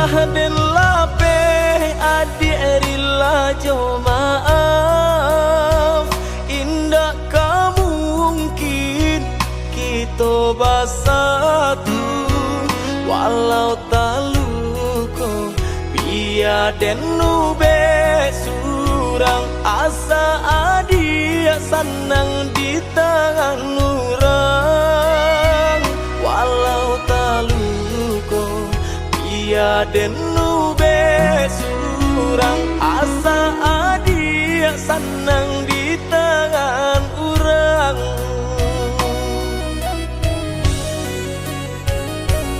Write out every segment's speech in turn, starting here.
den lape adi erila jo maaf. Indah mungkin kita bersatu walau tak luko biar den nube surang asa adia senang di tangan orang walau tak luko biar den nube surang asa adia senang di tangan orang.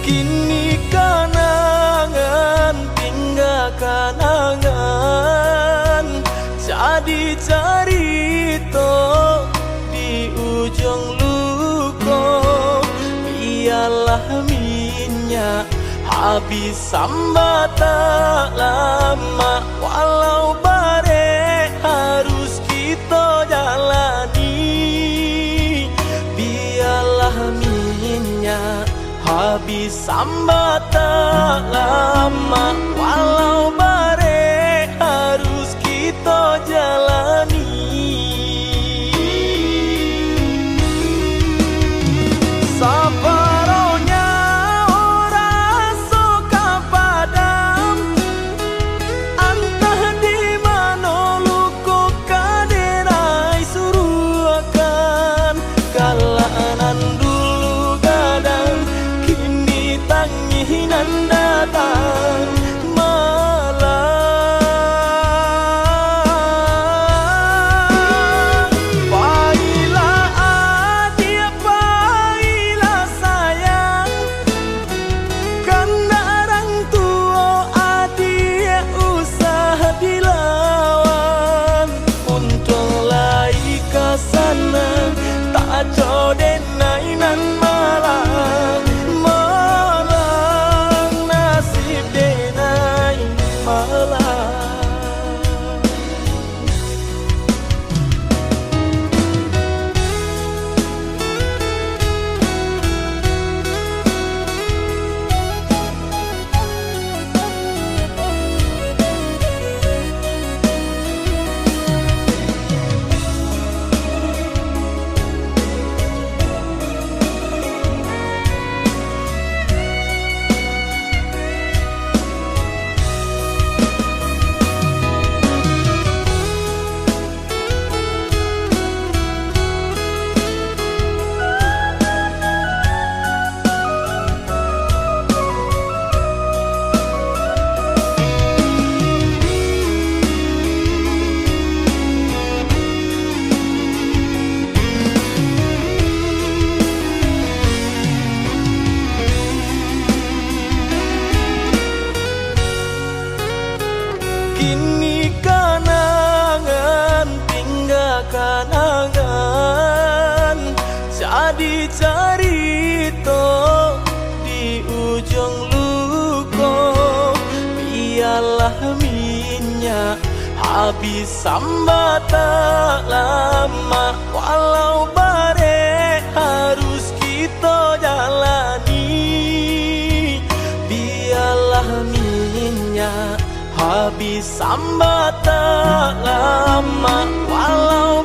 Kini kanangan tinggal kanangan jadi cerita di ujung luko. Biarlah minyak habis sambat tak lama walau bare harus kita jalani. Biarlah minyak habis sambat tak lama walau bare harus kita jalani. Sabaronya orang suka padam antah di mana luku kaderai suruh akan kalanan dulu gadang kini tanginan datang malam. Pailah adik pailah sayang kan darang tua adik usah dilawan. Untung lai kasana tak joden nainan malang malang nasib denai malang. Kini kanangan tinggal kanangan jadi cerita di ujung luko. Biarlah minyak habis sambat tak lama walau bare harus kita jalani. Biarlah minyak habis sambat tak lama walau